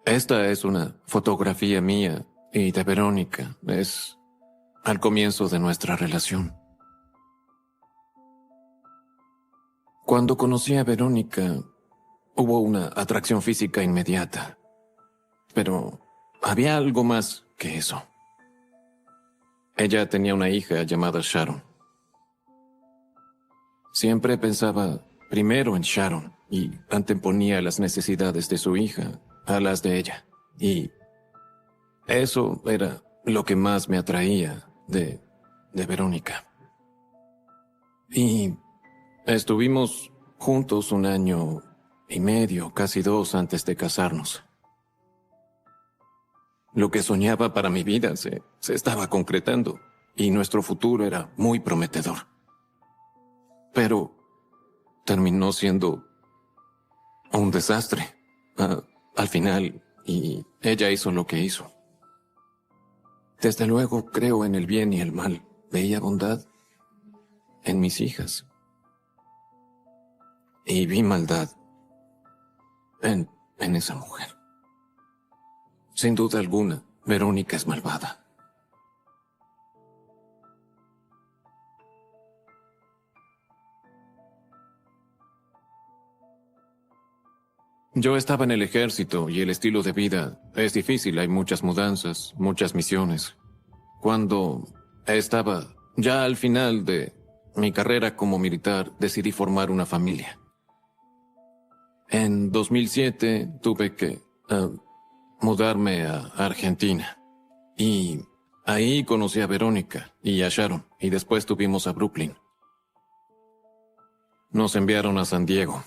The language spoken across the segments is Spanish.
Esta es una fotografía mía y de Verónica. Es al comienzo de nuestra relación. Cuando conocí a Verónica, hubo una atracción física inmediata. Pero había algo más que eso. Ella tenía una hija llamada Sharon. Siempre pensaba primero en Sharon y anteponía las necesidades de su hija a las de ella. Y eso era lo que más me atraía de Verónica. Y estuvimos juntos 1 año y medio, casi 2, antes de casarnos. Lo que soñaba para mi vida se estaba concretando y nuestro futuro era muy prometedor. Pero terminó siendo un desastre al final, y ella hizo lo que hizo. Desde luego creo en el bien y el mal. Veía bondad en mis hijas. Y vi maldad en esa mujer. Sin duda alguna, Verónica es malvada. Yo estaba en el ejército y el estilo de vida es difícil, hay muchas mudanzas, muchas misiones. Cuando estaba ya al final de mi carrera como militar, decidí formar una familia. En 2007 tuve que mudarme a Argentina. Y ahí conocí a Verónica y a Sharon, y después tuvimos a Brooklyn. Nos enviaron a San Diego.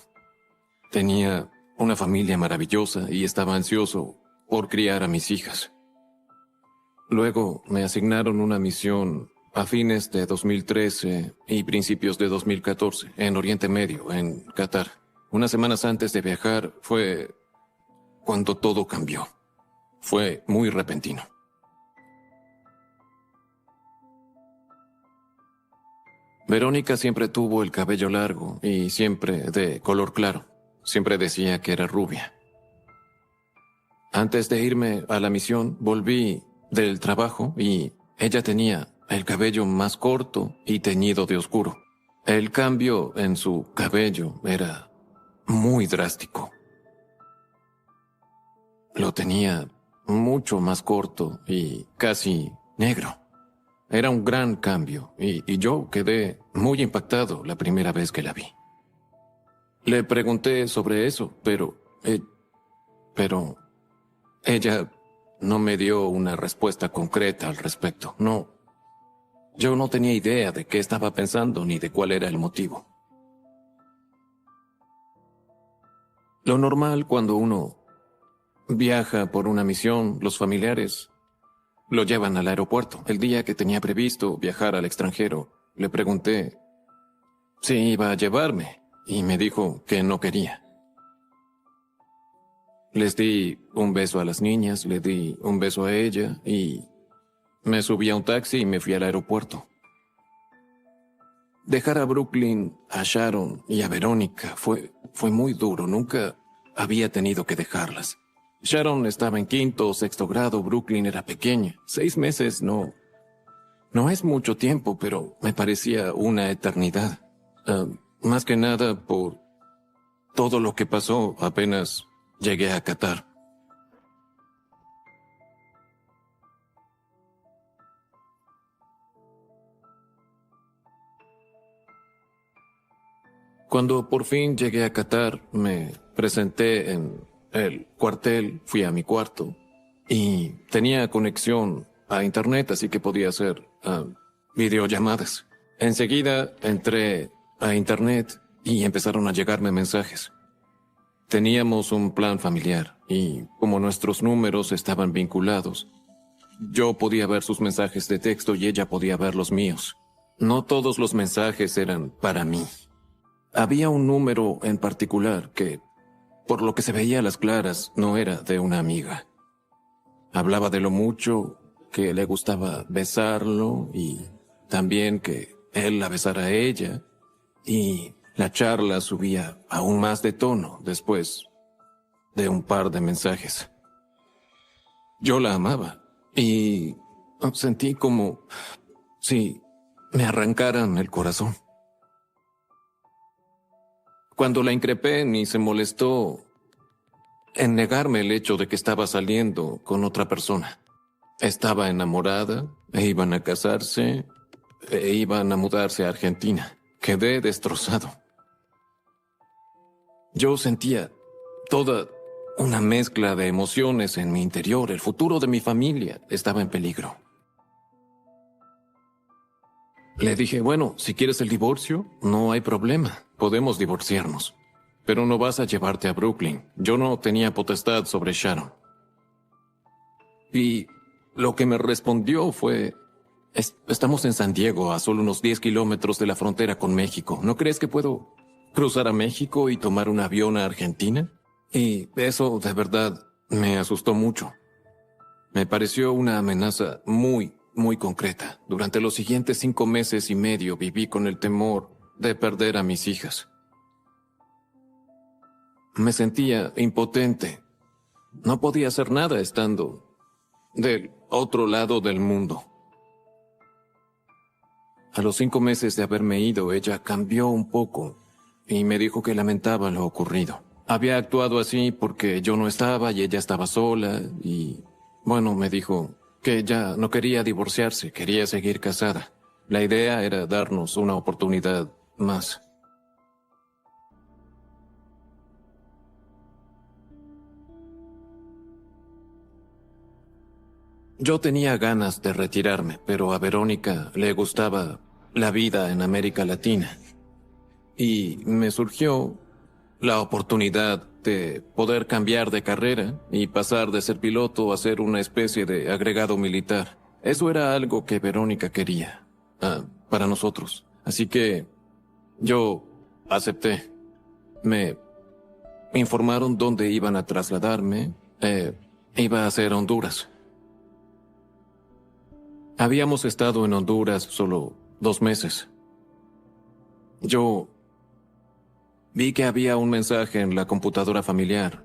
Tenía una familia maravillosa y estaba ansioso por criar a mis hijas. Luego me asignaron una misión a fines de 2013 y principios de 2014 en Oriente Medio, en Qatar. Unas semanas antes de viajar fue cuando todo cambió. Fue muy repentino. Verónica siempre tuvo el cabello largo y siempre de color claro. Siempre decía que era rubia. Antes de irme a la misión, volví del trabajo y ella tenía el cabello más corto y teñido de oscuro. El cambio en su cabello era muy drástico. Lo tenía mucho más corto y casi negro. Era un gran cambio y yo quedé muy impactado la primera vez que la vi. Le pregunté sobre eso, pero ella no me dio una respuesta concreta al respecto. No, yo no tenía idea de qué estaba pensando ni de cuál era el motivo. Lo normal cuando uno viaja por una misión, los familiares lo llevan al aeropuerto. El día que tenía previsto viajar al extranjero, le pregunté si iba a llevarme y me dijo que no quería. Les di un beso a las niñas, le di un beso a ella y me subí a un taxi y me fui al aeropuerto. Dejar a Brooklyn, a Sharon y a Verónica fue muy duro. Nunca había tenido que dejarlas. Sharon estaba en 5º o 6º grado, Brooklyn era pequeña. 6 meses no es mucho tiempo, pero me parecía una eternidad. Más que nada por todo lo que pasó apenas llegué a Qatar. Cuando por fin llegué a Qatar, me presenté en el cuartel, fui a mi cuarto y tenía conexión a internet, así que podía hacer videollamadas. Enseguida entré a internet y empezaron a llegarme mensajes. Teníamos un plan familiar y como nuestros números estaban vinculados, yo podía ver sus mensajes de texto y ella podía ver los míos. No todos los mensajes eran para mí. Había un número en particular que, por lo que se veía a las claras, no era de una amiga. Hablaba de lo mucho que le gustaba besarlo y también que él la besara a ella, y la charla subía aún más de tono después de un par de mensajes. Yo la amaba y sentí como si me arrancaran el corazón. Cuando la increpé, ni se molestó en negarme el hecho de que estaba saliendo con otra persona. Estaba enamorada, e iban a casarse, e iban a mudarse a Argentina. Quedé destrozado. Yo sentía toda una mezcla de emociones en mi interior. El futuro de mi familia estaba en peligro. Le dije, bueno, si quieres el divorcio, no hay problema. Podemos divorciarnos. Pero no vas a llevarte a Brooklyn. Yo no tenía potestad sobre Sharon. Y lo que me respondió fue, estamos en San Diego, a solo unos 10 kilómetros de la frontera con México. ¿No crees que puedo cruzar a México y tomar un avión a Argentina? Y eso de verdad me asustó mucho. Me pareció una amenaza muy, muy concreta. Durante los siguientes 5 meses y medio viví con el temor de perder a mis hijas. Me sentía impotente. No podía hacer nada estando del otro lado del mundo. A los 5 meses de haberme ido, ella cambió un poco y me dijo que lamentaba lo ocurrido. Había actuado así porque yo no estaba y ella estaba sola y, bueno, me dijo que ella no quería divorciarse, quería seguir casada. La idea era darnos una oportunidad más. Yo tenía ganas de retirarme, pero a Verónica le gustaba la vida en América Latina. Y me surgió la oportunidad de poder cambiar de carrera y pasar de ser piloto a ser una especie de agregado militar. Eso era algo que Verónica quería, para nosotros. Así que yo acepté. Me informaron dónde iban a trasladarme. Iba a ser Honduras. Habíamos estado en Honduras solo 2 meses. Yo vi que había un mensaje en la computadora familiar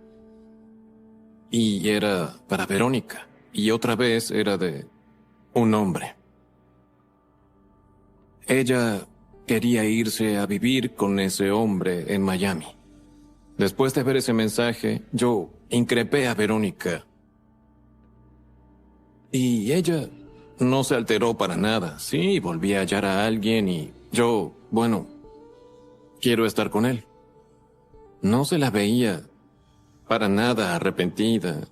y era para Verónica y otra vez era de un hombre. Ella quería irse a vivir con ese hombre en Miami. Después de ver ese mensaje, yo increpé a Verónica y ella no se alteró para nada. Sí, volví a hallar a alguien y yo, bueno, quiero estar con él. No se la veía para nada arrepentida,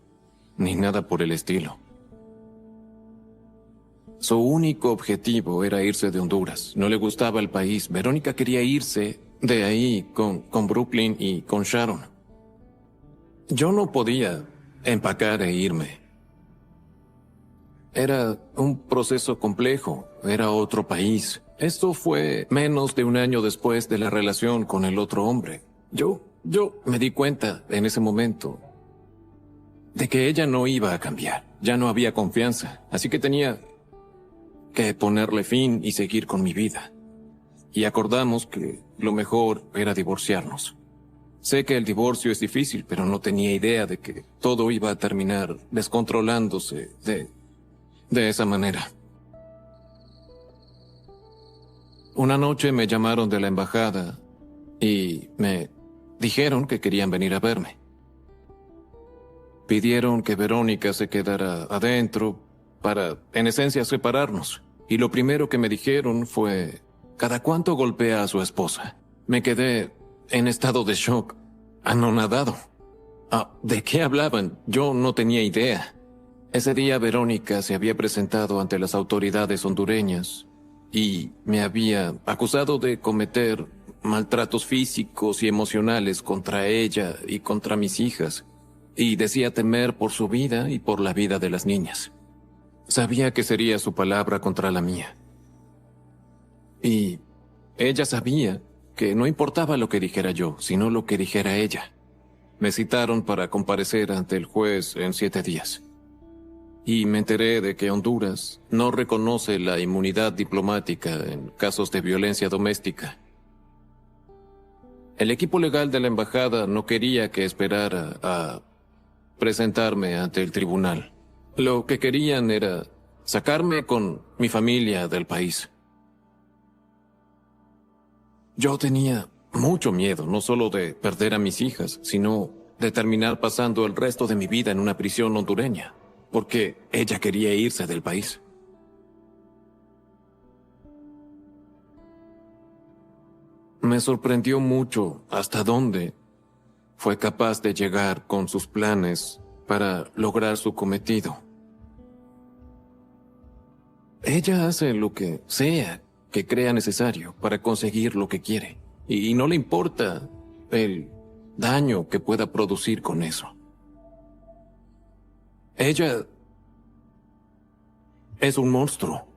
ni nada por el estilo. Su único objetivo era irse de Honduras. No le gustaba el país. Verónica quería irse de ahí con Brooklyn y con Sharon. Yo no podía empacar e irme. Era un proceso complejo, era otro país. Esto fue menos de un año después de la relación con el otro hombre. Yo me di cuenta en ese momento de que ella no iba a cambiar. Ya no había confianza, así que tenía que ponerle fin y seguir con mi vida. Y acordamos que lo mejor era divorciarnos. Sé que el divorcio es difícil, pero no tenía idea de que todo iba a terminar descontrolándose de esa manera. Una noche me llamaron de la embajada y me dijeron que querían venir a verme. Pidieron que Verónica se quedara adentro para, en esencia, separarnos. Y lo primero que me dijeron fue, ¿cada cuánto golpea a su esposa? Me quedé en estado de shock, anonadado. ¿De qué hablaban? Yo no tenía idea. Ese día Verónica se había presentado ante las autoridades hondureñas y me había acusado de cometer maltratos físicos y emocionales contra ella y contra mis hijas, y decía temer por su vida y por la vida de las niñas. Sabía que sería su palabra contra la mía. Y ella sabía que no importaba lo que dijera yo, sino lo que dijera ella. Me citaron para comparecer ante el juez en 7 días. Y me enteré de que Honduras no reconoce la inmunidad diplomática en casos de violencia doméstica. El equipo legal de la embajada no quería que esperara a presentarme ante el tribunal. Lo que querían era sacarme con mi familia del país. Yo tenía mucho miedo, no solo de perder a mis hijas, sino de terminar pasando el resto de mi vida en una prisión hondureña, porque ella quería irse del país. Me sorprendió mucho hasta dónde fue capaz de llegar con sus planes para lograr su cometido. Ella hace lo que sea que crea necesario para conseguir lo que quiere, y no le importa el daño que pueda producir con eso. Ella es un monstruo.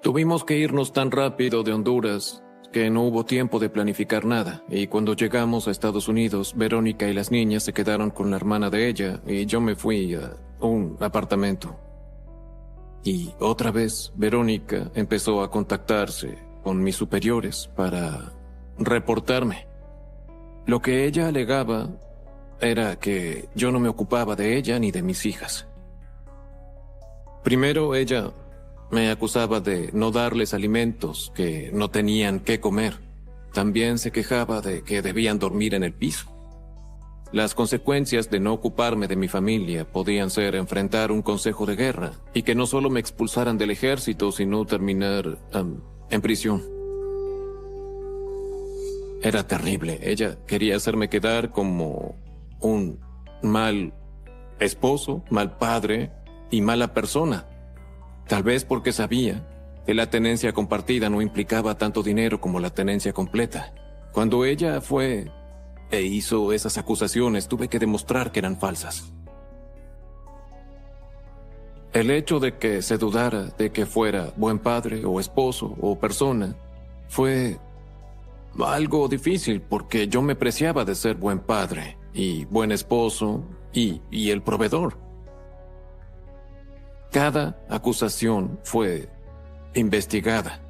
Tuvimos que irnos tan rápido de Honduras que no hubo tiempo de planificar nada, y cuando llegamos a Estados Unidos, Verónica y las niñas se quedaron con la hermana de ella y yo me fui a un apartamento. Y otra vez, Verónica empezó a contactarse con mis superiores para reportarme. Lo que ella alegaba era que yo no me ocupaba de ella ni de mis hijas. Primero, ella me acusaba de no darles alimentos, que no tenían qué comer. También se quejaba de que debían dormir en el piso. Las consecuencias de no ocuparme de mi familia podían ser enfrentar un consejo de guerra y que no solo me expulsaran del ejército, sino terminar en prisión. Era terrible. Ella quería hacerme quedar como un mal esposo, mal padre y mala persona. Tal vez porque sabía que la tenencia compartida no implicaba tanto dinero como la tenencia completa. Cuando ella fue e hizo esas acusaciones, tuve que demostrar que eran falsas. El hecho de que se dudara de que fuera buen padre o esposo o persona fue algo difícil porque yo me preciaba de ser buen padre y buen esposo y el proveedor. Cada acusación fue investigada.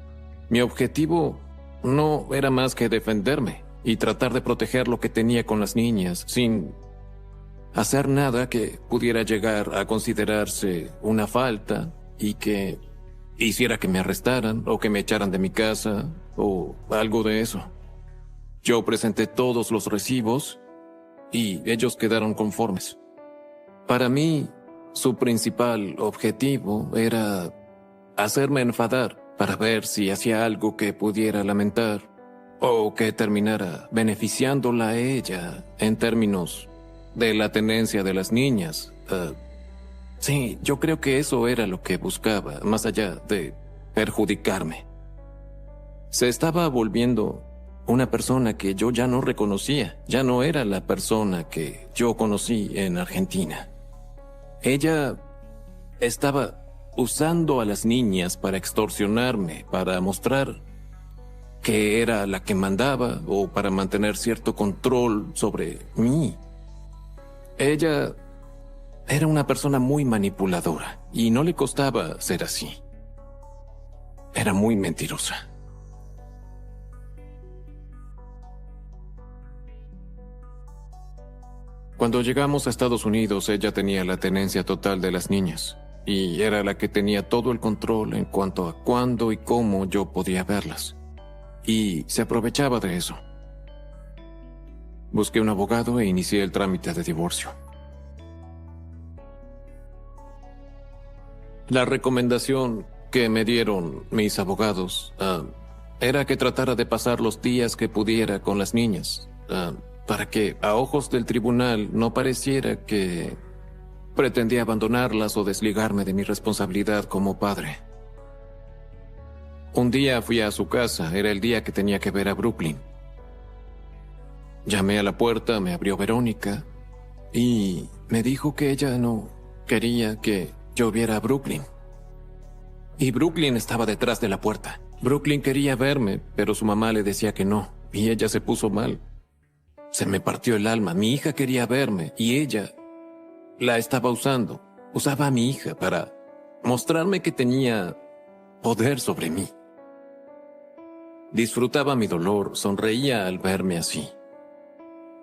Mi objetivo no era más que defenderme y tratar de proteger lo que tenía con las niñas sin hacer nada que pudiera llegar a considerarse una falta y que hiciera que me arrestaran o que me echaran de mi casa o algo de eso. Yo presenté todos los recibos y ellos quedaron conformes. Para mí, su principal objetivo era hacerme enfadar para ver si hacía algo que pudiera lamentar o que terminara beneficiándola a ella en términos de la tenencia de las niñas. Sí, yo creo que eso era lo que buscaba, más allá de perjudicarme. Se estaba volviendo una persona que yo ya no reconocía, ya no era la persona que yo conocí en Argentina. Ella estaba usando a las niñas para extorsionarme, para mostrar que era la que mandaba o para mantener cierto control sobre mí. Ella era una persona muy manipuladora y no le costaba ser así. Era muy mentirosa. Cuando llegamos a Estados Unidos, ella tenía la tenencia total de las niñas y era la que tenía todo el control en cuanto a cuándo y cómo yo podía verlas. Y se aprovechaba de eso. Busqué un abogado e inicié el trámite de divorcio. La recomendación que me dieron mis abogados era que tratara de pasar los días que pudiera con las niñas, para que a ojos del tribunal no pareciera que pretendía abandonarlas o desligarme de mi responsabilidad como padre. Un día fui a su casa, era el día que tenía que ver a Brooklyn. Llamé a la puerta, me abrió Verónica y me dijo que ella no quería que yo viera a Brooklyn. Y Brooklyn estaba detrás de la puerta. Brooklyn quería verme, pero su mamá le decía que no, y ella se puso mal. Se me partió el alma. Mi hija quería verme y ella la estaba usando. Usaba a mi hija para mostrarme que tenía poder sobre mí. disfrutaba mi dolor, sonreía al verme así.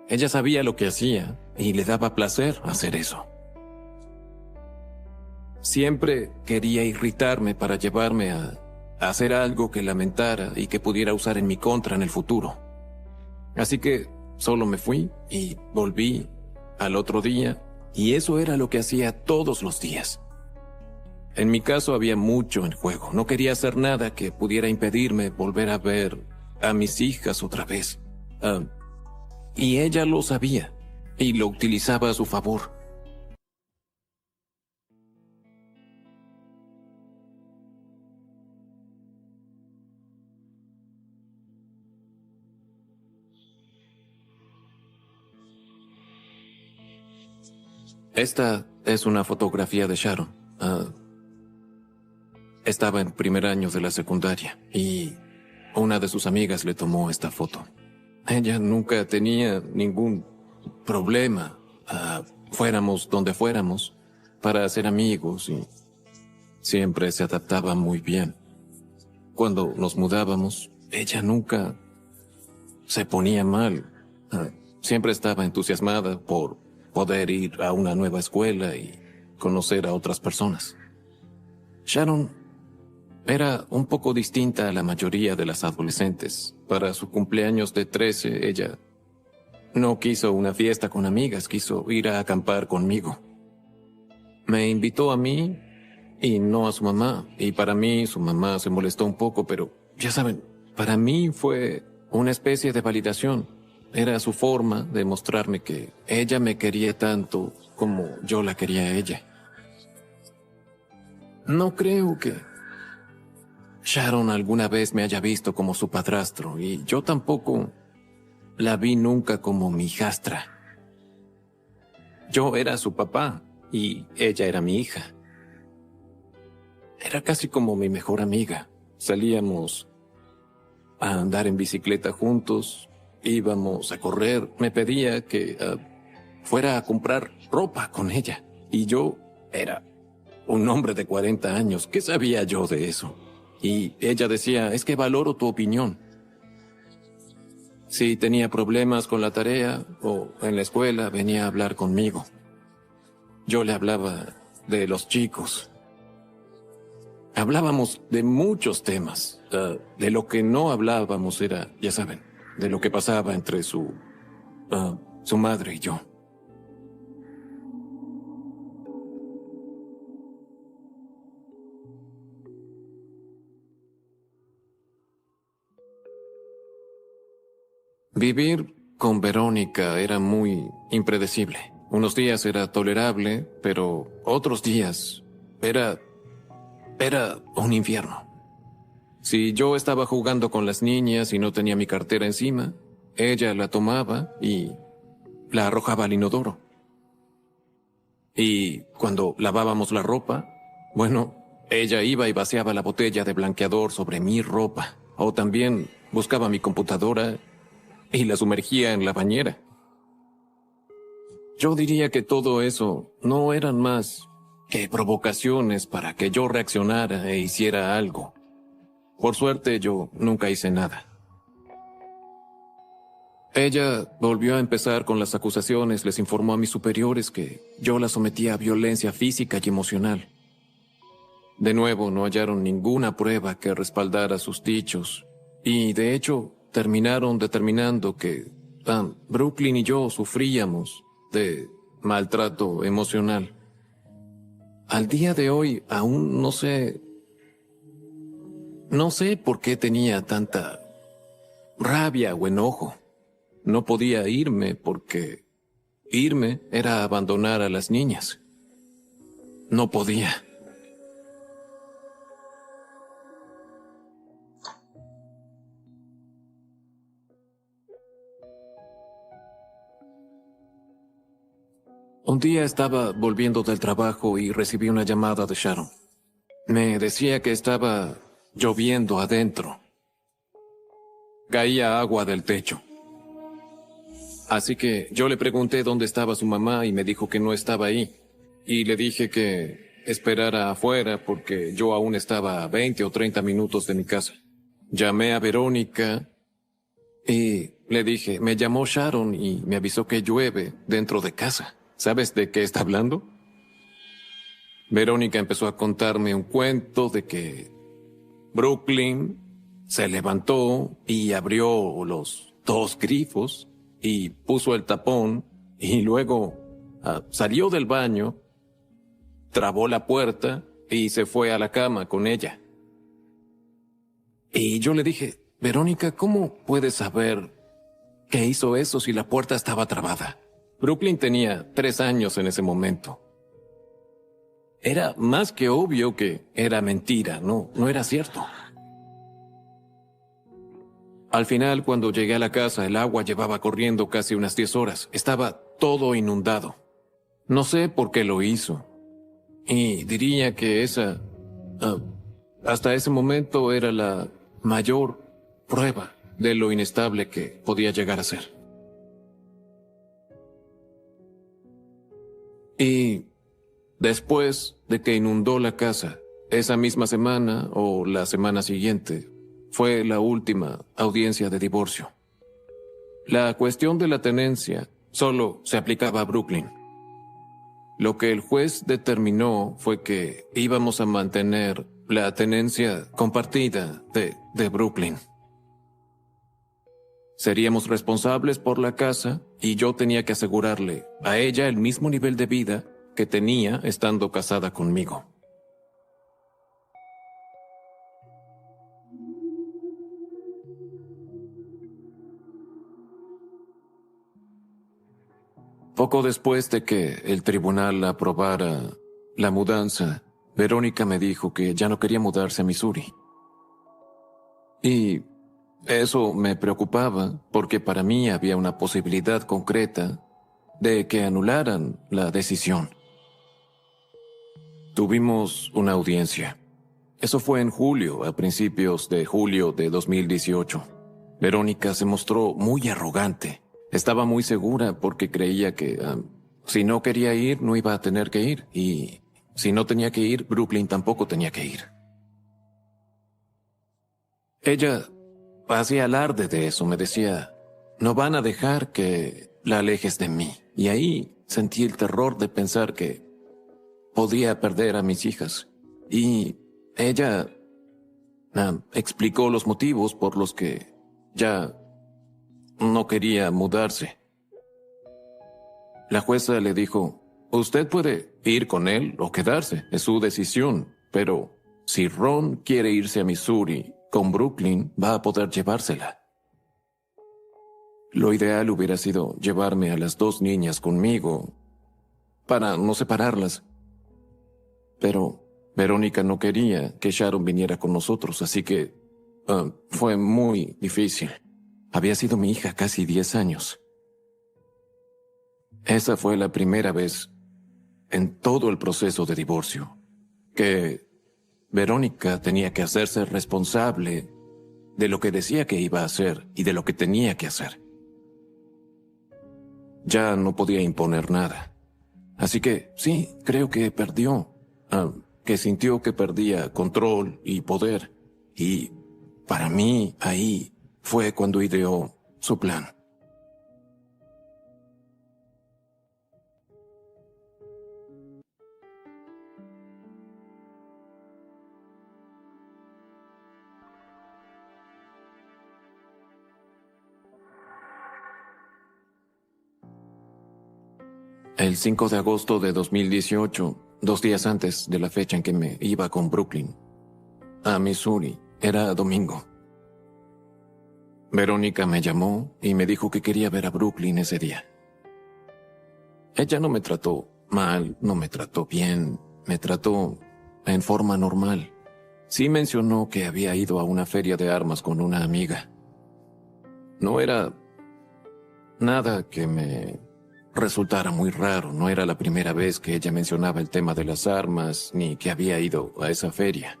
Ella sabía lo que hacía y le daba placer hacer eso. Siempre quería irritarme para llevarme a hacer algo que lamentara y que pudiera usar en mi contra en el futuro. Así que solo me fui y volví al otro día, y eso era lo que hacía todos los días. En mi caso había mucho en juego. No quería hacer nada que pudiera impedirme volver a ver a mis hijas otra vez. Y ella lo sabía y lo utilizaba a su favor. Esta es una fotografía de Sharon. Estaba en primer año de la secundaria y una de sus amigas le tomó esta foto. Ella nunca tenía ningún problema, fuéramos donde fuéramos, para ser amigos, y siempre se adaptaba muy bien. Cuando nos mudábamos, ella nunca se ponía mal. Siempre estaba entusiasmada por poder ir a una nueva escuela y conocer a otras personas. Sharon era un poco distinta a la mayoría de las adolescentes. Para su cumpleaños de 13, ella no quiso una fiesta con amigas, quiso ir a acampar conmigo. Me invitó a mí y no a su mamá, y para mí su mamá se molestó un poco, pero ya saben, para mí fue una especie de validación. Era su forma de mostrarme que ella me quería tanto como yo la quería a ella. No creo que Sharon alguna vez me haya visto como su padrastro, y yo tampoco la vi nunca como mi hijastra. Yo era su papá y ella era mi hija. Era casi como mi mejor amiga. Salíamos a andar en bicicleta juntos, íbamos a correr. Me pedía que fuera a comprar ropa con ella, y yo era un hombre de 40 años. ¿Qué sabía yo de eso? Y ella decía, es que valoro tu opinión. Si tenía problemas con la tarea o en la escuela, venía a hablar conmigo. Yo le hablaba de los chicos. Hablábamos de muchos temas. De lo que no hablábamos era, ya saben, de lo que pasaba entre su madre y yo. Vivir con Verónica era muy impredecible. Unos días era tolerable, pero otros días era un infierno. Si yo estaba jugando con las niñas y no tenía mi cartera encima, ella la tomaba y la arrojaba al inodoro. Y cuando lavábamos la ropa, bueno, ella iba y vaciaba la botella de blanqueador sobre mi ropa. O también buscaba mi computadora y la sumergía en la bañera. Yo diría que todo eso no eran más que provocaciones para que yo reaccionara e hiciera algo. Por suerte, yo nunca hice nada. Ella volvió a empezar con las acusaciones, les informó a mis superiores que yo la sometía a violencia física y emocional. De nuevo, no hallaron ninguna prueba que respaldara sus dichos, y de hecho, terminaron determinando que Brooklyn y yo sufríamos de maltrato emocional. Al día de hoy aún no sé por qué tenía tanta rabia o enojo. No podía irme porque irme era abandonar a las niñas. No podía. Un día estaba volviendo del trabajo y recibí una llamada de Sharon. Me decía que estaba lloviendo adentro. Caía agua del techo. Así que yo le pregunté dónde estaba su mamá y me dijo que no estaba ahí. Y le dije que esperara afuera porque yo aún estaba a 20 o 30 minutos de mi casa. llamé a Verónica y le dije, me llamó Sharon y me avisó que llueve dentro de casa. ¿Sabes de qué está hablando? Verónica empezó a contarme un cuento de que Brooklyn se levantó y abrió los dos grifos y puso el tapón y luego salió del baño, trabó la puerta y se fue a la cama con ella. Y yo le dije, Verónica, ¿cómo puedes saber que hizo eso si la puerta estaba trabada? Brooklyn tenía 3 años en ese momento. Era más que obvio que era mentira, no era cierto. Al final, cuando llegué a la casa, el agua llevaba corriendo casi unas 10 horas. Estaba todo inundado. No sé por qué lo hizo. Y diría que hasta ese momento era la mayor prueba de lo inestable que podía llegar a ser. Y después de que inundó la casa, esa misma semana o la semana siguiente, fue la última audiencia de divorcio. La cuestión de la tenencia solo se aplicaba a Brooklyn. Lo que el juez determinó fue que íbamos a mantener la tenencia compartida de Brooklyn. Seríamos responsables por la casa y yo tenía que asegurarle a ella el mismo nivel de vida que tenía estando casada conmigo. Poco después de que el tribunal aprobara la mudanza, Verónica me dijo que ya no quería mudarse a Missouri. Y eso me preocupaba porque para mí había una posibilidad concreta de que anularan la decisión. Tuvimos una audiencia. Eso fue en julio, a principios de julio de 2018. Verónica se mostró muy arrogante. Estaba muy segura porque creía que si no quería ir, no iba a tener que ir. Y si no tenía que ir, Brooklyn tampoco tenía que ir. Ella hacía alarde de eso, me decía, no van a dejar que la alejes de mí. Y ahí sentí el terror de pensar que podía perder a mis hijas. Y ella explicó los motivos por los que ya no quería mudarse. La jueza le dijo, usted puede ir con él o quedarse, es su decisión, pero si Ron quiere irse a Missouri con Brooklyn, va a poder llevársela. Lo ideal hubiera sido llevarme a las 2 niñas conmigo para no separarlas. Pero Verónica no quería que Sharon viniera con nosotros, así que fue muy difícil. Había sido mi hija casi 10 años. Esa fue la primera vez en todo el proceso de divorcio que Verónica tenía que hacerse responsable de lo que decía que iba a hacer y de lo que tenía que hacer. Ya no podía imponer nada. Así que sí, creo que perdió, que sintió que perdía control y poder. Y para mí ahí fue cuando ideó su plan. El 5 de agosto de 2018, 2 días antes de la fecha en que me iba con Brooklyn a Missouri, era domingo. Verónica me llamó y me dijo que quería ver a Brooklyn ese día. Ella no me trató mal, no me trató bien, me trató en forma normal. Sí mencionó que había ido a una feria de armas con una amiga. No era nada que me resultara muy raro, no era la primera vez que ella mencionaba el tema de las armas, ni que había ido a esa feria.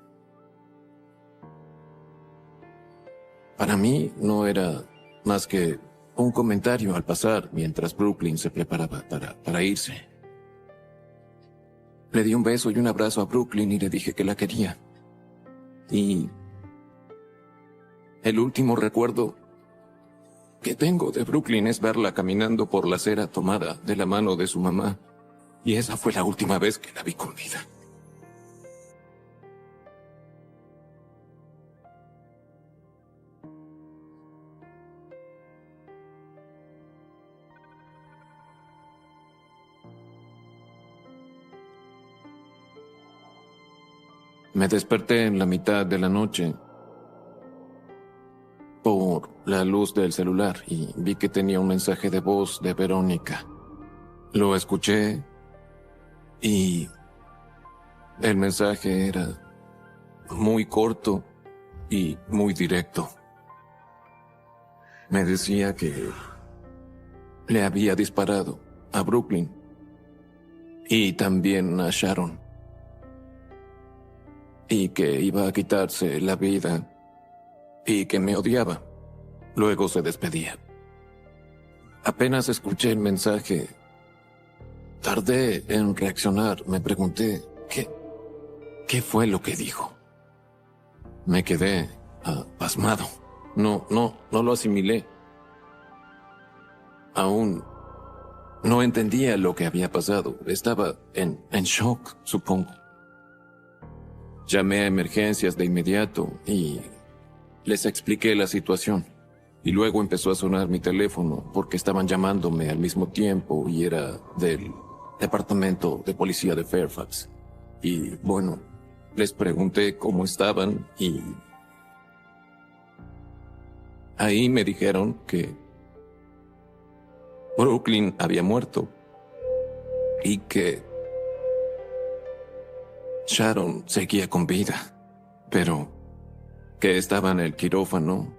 Para mí no era más que un comentario al pasar mientras Brooklyn se preparaba para irse. Le di un beso y un abrazo a Brooklyn y le dije que la quería. Y El último recuerdo que tengo de Brooklyn es verla caminando por la acera tomada de la mano de su mamá. Y esa fue la última vez que la vi con vida. Me desperté en la mitad de la noche por la luz del celular y vi que tenía un mensaje de voz de Verónica. Lo escuché y el mensaje era muy corto y muy directo. Me decía que le había disparado a Brooklyn y también a Sharon y que iba a quitarse la vida y que me odiaba. Luego se despedía. Apenas escuché el mensaje, tardé en reaccionar. Me pregunté, ¿qué fue lo que dijo? Me quedé pasmado. No lo asimilé. Aún no entendía lo que había pasado. Estaba en shock, supongo. Llamé a emergencias de inmediato y les expliqué la situación. Y luego empezó a sonar mi teléfono porque estaban llamándome al mismo tiempo y era del departamento de policía de Fairfax. Y bueno, les pregunté cómo estaban y ahí me dijeron que Brooklyn había muerto y que Sharon seguía con vida, pero que estaba en el quirófano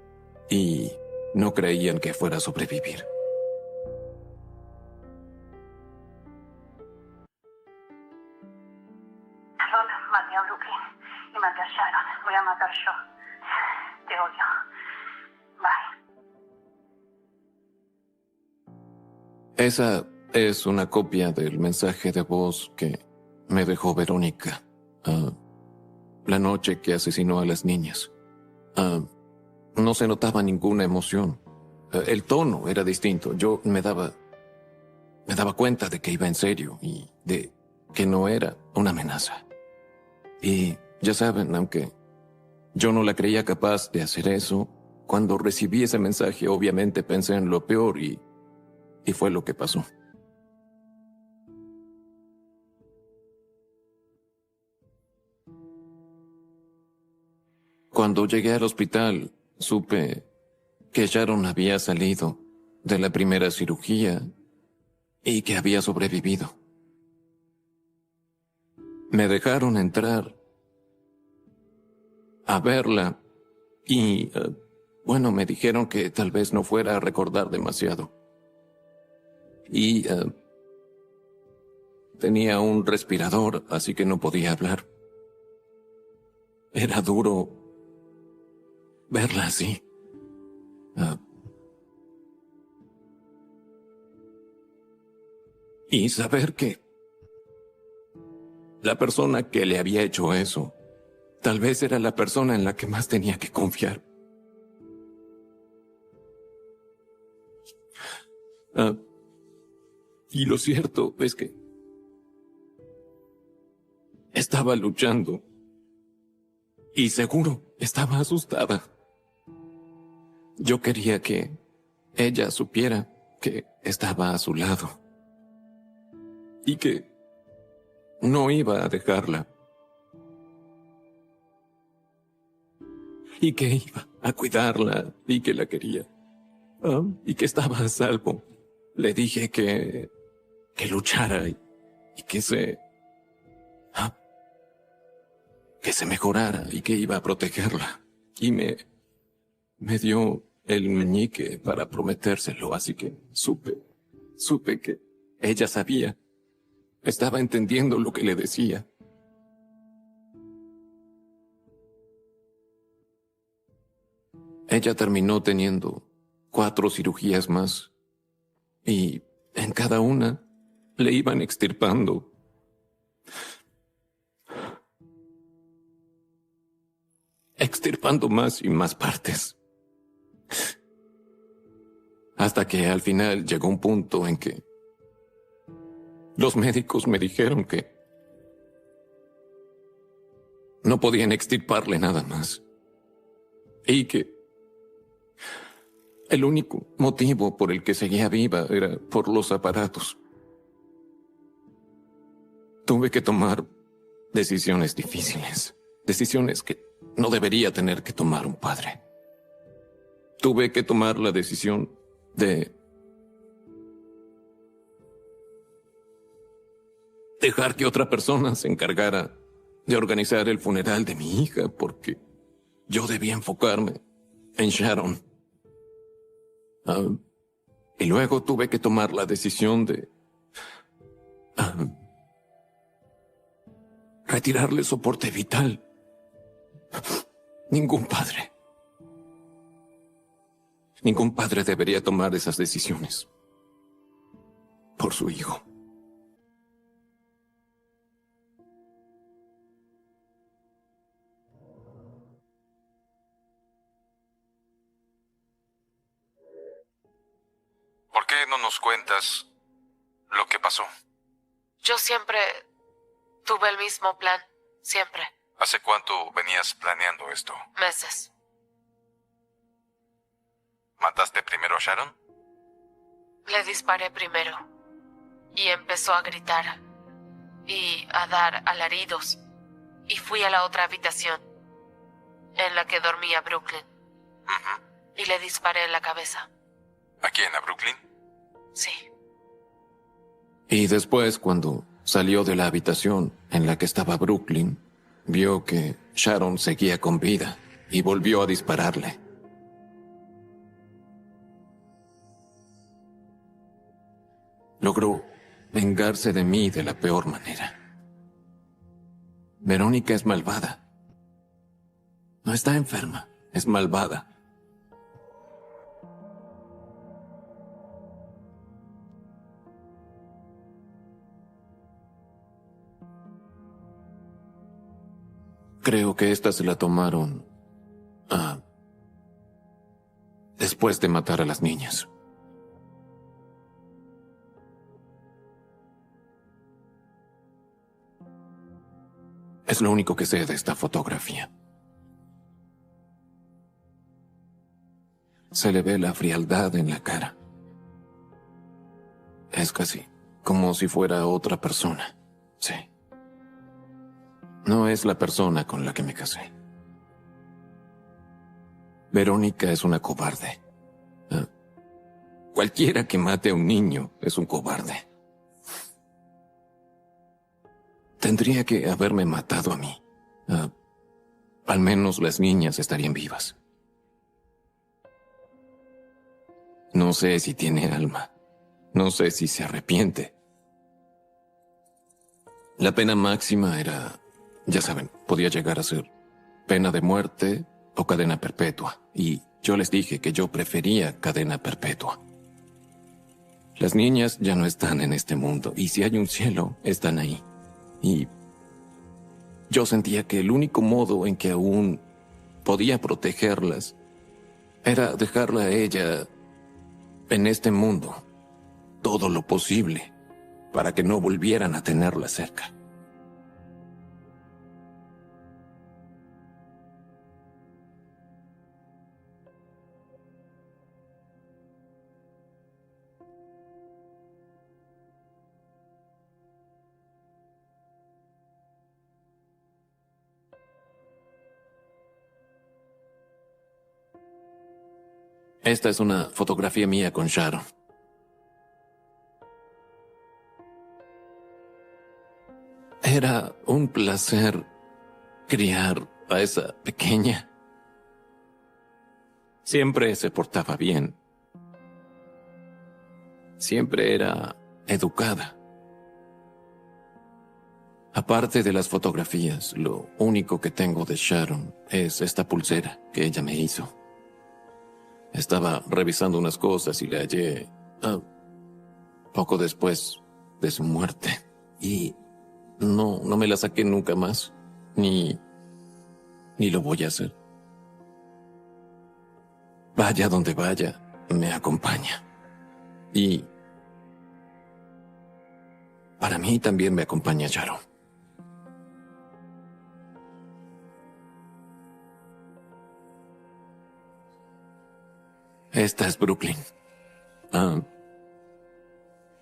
y no creían que fuera a sobrevivir. Maté a Brooklyn y maté a Sharon. Voy a matar yo. Te odio. Bye. Esa es una copia del mensaje de voz que me dejó Verónica la noche que asesinó a las niñas. No se notaba ninguna emoción. El tono era distinto. Yo me daba cuenta de que iba en serio y de que no era una amenaza. Y ya saben, aunque yo no la creía capaz de hacer eso, cuando recibí ese mensaje obviamente pensé en lo peor y fue lo que pasó. Cuando llegué al hospital, supe que Sharon había salido de la primera cirugía y que había sobrevivido. Me dejaron entrar a verla y, bueno, me dijeron que tal vez no fuera a recordar demasiado. Y tenía un respirador, así que no podía hablar. Era duro verla así. Y saber que la persona que le había hecho eso, tal vez era la persona en la que más tenía que confiar. Y lo cierto es que estaba luchando y seguro estaba asustada. Yo quería que ella supiera que estaba a su lado y que no iba a dejarla y que iba a cuidarla y que la quería y que estaba a salvo. Le dije que luchara y que se mejorara y que iba a protegerla. Y me dio el meñique para prometérselo, así que supe que ella sabía. Estaba entendiendo lo que le decía. Ella terminó teniendo 4 cirugías más y en cada una le iban extirpando más y más partes. Hasta que al final llegó un punto en que los médicos me dijeron que no podían extirparle nada más. Y que el único motivo por el que seguía viva era por los aparatos. Tuve que tomar decisiones difíciles, decisiones que no debería tener que tomar un padre. Tuve que tomar la decisión de dejar que otra persona se encargara de organizar el funeral de mi hija, porque yo debía enfocarme en Sharon. Y luego tuve que tomar la decisión de retirarle soporte vital. Ningún padre debería tomar esas decisiones por su hijo. ¿Por qué no nos cuentas lo que pasó? Yo siempre tuve el mismo plan, siempre. ¿Hace cuánto venías planeando esto? Meses. ¿Mataste primero a Sharon? Le disparé primero y empezó a gritar y a dar alaridos y fui a la otra habitación en la que dormía Brooklyn y le disparé en la cabeza. ¿A quién? ¿A Brooklyn? Sí. Y después, cuando salió de la habitación en la que estaba Brooklyn, vio que Sharon seguía con vida y volvió a dispararle. Logró vengarse de mí de la peor manera. Verónica es malvada. No está enferma, es malvada. Creo que esta se la tomaron después de matar a las niñas. Es lo único que sé de esta fotografía. Se le ve la frialdad en la cara. Es casi como si fuera otra persona. Sí. No es la persona con la que me casé. Verónica es una cobarde. Cualquiera que mate a un niño es un cobarde. Tendría que haberme matado a mí. Al menos las niñas estarían vivas. No sé si tiene alma. No sé si se arrepiente. La pena máxima era, ya saben, podía llegar a ser pena de muerte o cadena perpetua. Y yo les dije que yo prefería cadena perpetua. Las niñas ya no están en este mundo, y si hay un cielo, están ahí. Y yo sentía que el único modo en que aún podía protegerlas era dejarla a ella en este mundo todo lo posible para que no volvieran a tenerla cerca. Esta es una fotografía mía con Sharon. Era un placer criar a esa pequeña. Siempre se portaba bien. Siempre era educada. Aparte de las fotografías, lo único que tengo de Sharon es esta pulsera que ella me hizo. Estaba revisando unas cosas y la hallé poco después de su muerte. Y no me la saqué nunca más. Ni lo voy a hacer. Vaya donde vaya, me acompaña. Y para mí también me acompaña Sharon. Esta es Brooklyn.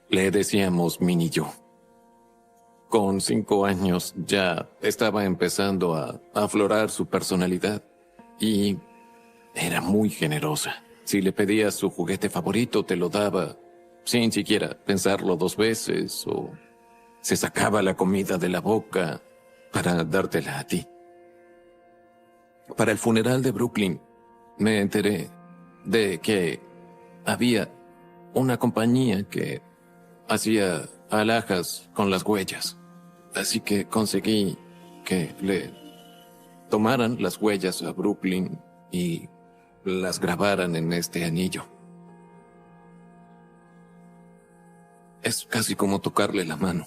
Le decíamos Minnie yo. Con 5 años ya estaba empezando a aflorar su personalidad y era muy generosa. Si le pedías su juguete favorito, te lo daba sin siquiera pensarlo 2 veces, o se sacaba la comida de la boca para dártela a ti. Para el funeral de Brooklyn, me enteré de que había una compañía que hacía alhajas con las huellas. Así que conseguí que le tomaran las huellas a Brooklyn y las grabaran en este anillo. Es casi como tocarle la mano.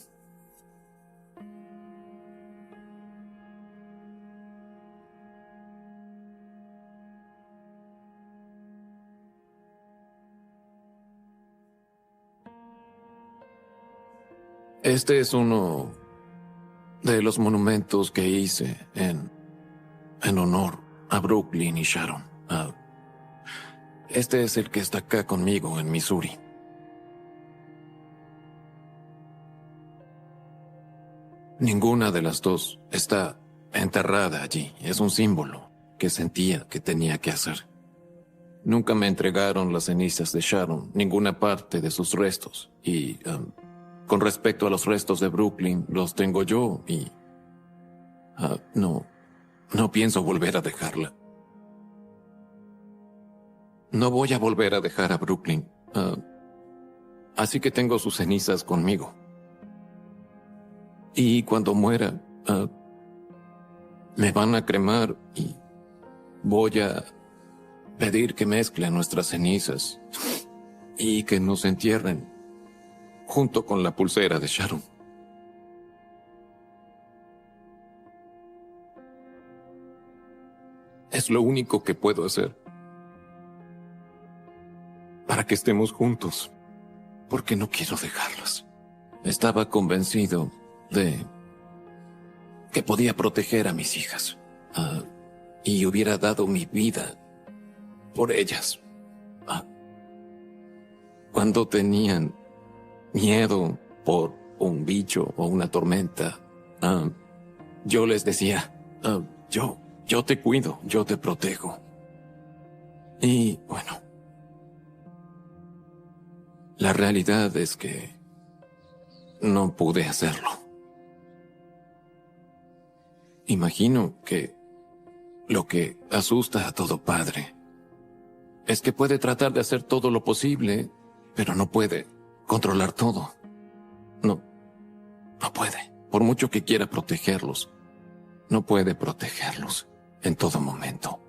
Este es uno de los monumentos que hice en honor a Brooklyn y Sharon. Este es el que está acá conmigo en Missouri. Ninguna de las dos está enterrada allí. Es un símbolo que sentía que tenía que hacer. Nunca me entregaron las cenizas de Sharon, ninguna parte de sus restos. Y con respecto a los restos de Brooklyn, los tengo yo y no pienso volver a dejarla. No voy a volver a dejar a Brooklyn. Así que tengo sus cenizas conmigo. Y cuando muera, me van a cremar y voy a pedir que mezclen nuestras cenizas y que nos entierren junto con la pulsera de Sharon. Es lo único que puedo hacer para que estemos juntos, porque no quiero dejarlas. Estaba convencido de que podía proteger a mis hijas y hubiera dado mi vida por ellas. Cuando tenían miedo por un bicho o una tormenta, yo les decía, yo te cuido, yo te protejo. Y bueno, la realidad es que no pude hacerlo. Imagino que lo que asusta a todo padre es que puede tratar de hacer todo lo posible, pero no puede controlar todo. No puede. Por mucho que quiera protegerlos, no puede protegerlos en todo momento.